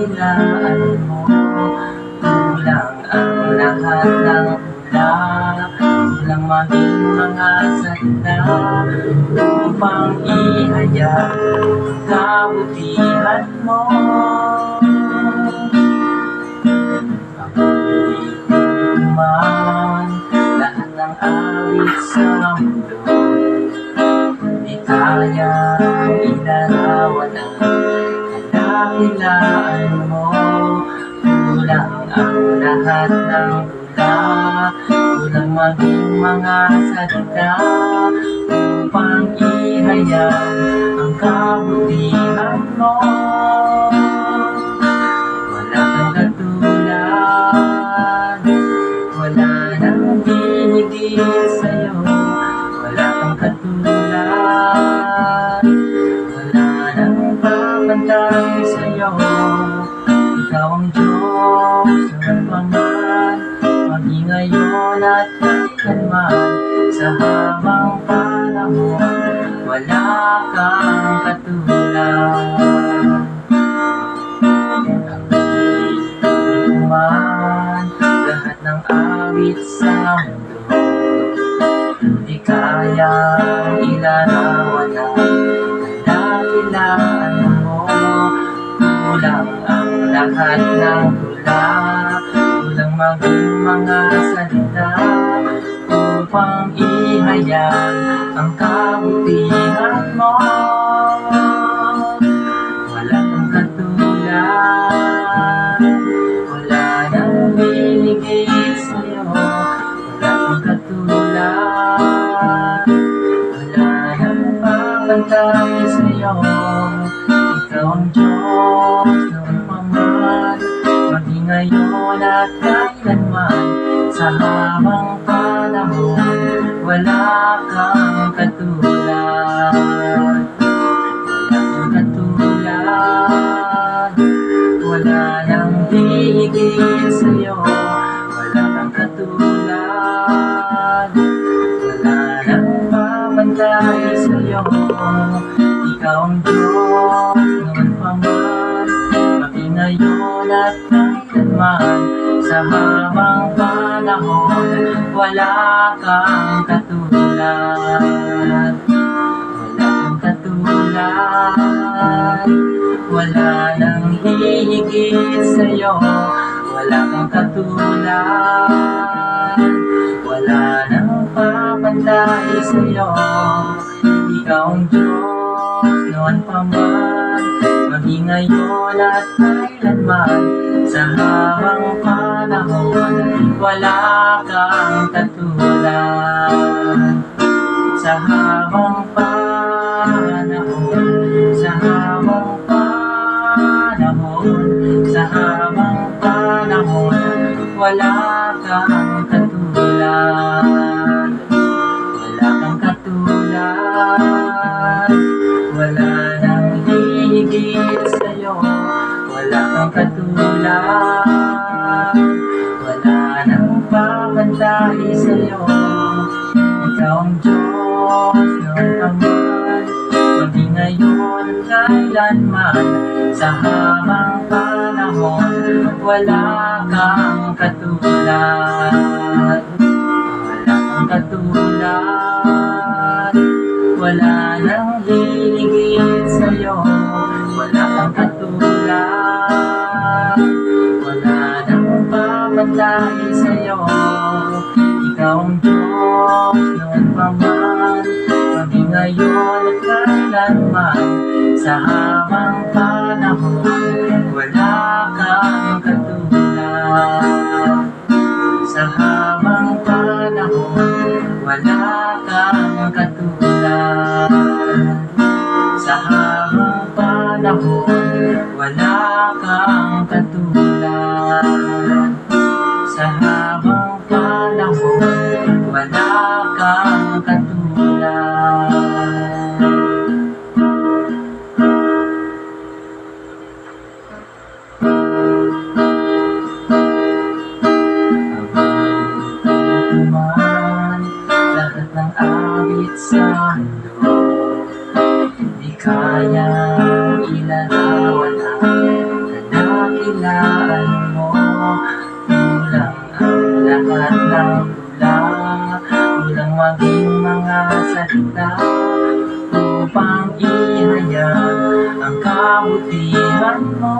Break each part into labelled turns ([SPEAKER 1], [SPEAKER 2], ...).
[SPEAKER 1] dahilan mo. Kulang ang lahat ng tula, kulang maging mga salita upang ihayag ang kabutihan mo. Pag-ibig man lahat ng awit sa mundo, di kayang ilarawan ang kadahilan mo. Kulang ang lahat ng tula, kulang maging mga salita upang ihayag ang kabutihan mo. Wala kang katulad, wala nang hihigit sa'yo. Wala kang katulad, wala nang papantay sa'yo. Ikaw ang Diyos noon pa man, maging ngayon at kailanman. Sa habang panahon, wala kang katulad. Ang ibig man lahat ng awit sa mundo, di kayang ilarawan ang kadahilan mo. Kulang ang lahat ng tula, kulang maging mga salita upang ihayag ang kabutihan mo. Wala kang katulad, wala nang hihigit sa'yo. Wala kang katulad, wala nang papantay sa'yo. Ikaw ang Diyos noon pa man, maging ngayon at kailanman. Sa habang panahon, wala kang katulad. Wala kang katulad, wala nang hihigit sa'yo. Wala kang katulad, wala nang papantay sa'yo. Ikaw ang Diyos noon pa man, maging ngayon at kailanman. Sa habang panahon, wala kang katulad. Wala kang katulad, wala nang hihigit sa'yo. Wala kang katulad, wala nang papantay sa'yo. Ikaw ang Diyos noon pa man, maging ngayon at kailanman. Sa habang panahon, wala kang katulad. Sa habang panahon, sa habang panahon, sa habang panahon, wala kang katulad. Wala kang katulad, wala nang hihigit sa'yo. Wala kang katulad, wala nang papantay sa'yo. Ikaw ang Diyos noon pa man, maging ngayon at kailanman. Sa habang panahon, wala kang katulad. Wala kang katulad, wala nang hihigit sa'yo. Wala kang katulad, wala nang papantay sa'yo. Ikaw ang Diyos noon pa man, maging ngayon at kailanman. Sa habang panahon, wala kang katulad. Sa habang panahon, wala kang katulad. Sa habang panahon, wala kang katulad. Sa habang panahon, wala kang katulad. Lahat ng awit sa mundo, di kayang ilarawan ang ng tula, kulang maging mga salita upang ihayag ang kabutihan mo.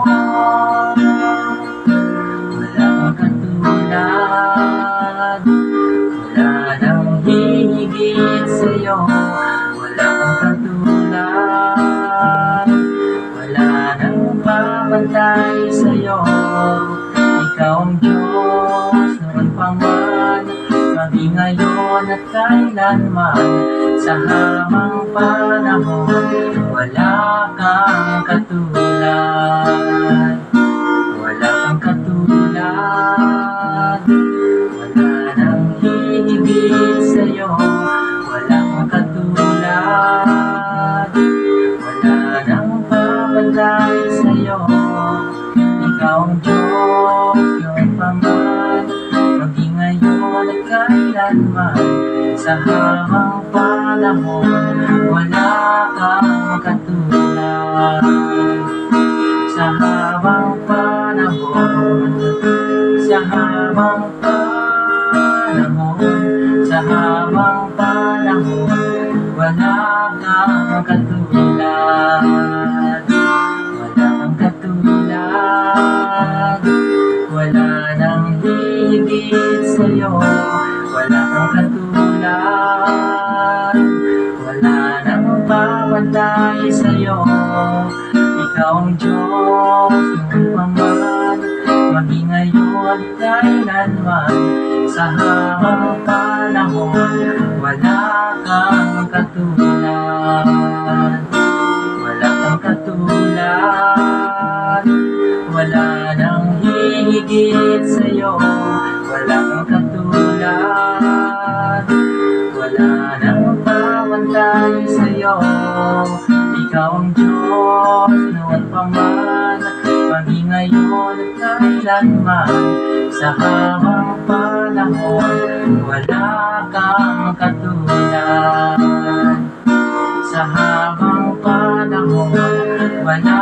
[SPEAKER 1] Wala kang katulad, wala nang hihigit sa'yo. Wala kang katulad, wala nang babantay sa'yo. Ikaw ang Diyos noon pa man, maging ngayon at kailanman. Sa habang panahon, wala kang katulad. Wala kang katulad, wala nang hihigit sa'yo. Wala kang katulad, wala nang babantay sa'yo. Ikaw ang Diyos noon pa man, maging ngayon at kailanman. Sa habang panahon, wala kang katulad. Sa habang panahon, sa habang panahon, sa habang panahon, wala kang katulad. Wala kang katulad, wala nang hihigit sa'yo. Wala kang katulad, wala nang babantay sa'yo. Ikaw ang Diyos noon pa man, maging ngayon at kailanman. Sa habang panahon, wala kang katulad. Wala kang katulad, wala nang hihigit sa'yo. Wala kang katulad, wala nang babantay sa'yo. Ikaw ang Diyos noon pa man, maging ngayon at kailanman. Sa habang panahon, wala kang katulad. Sa habang panahon, wala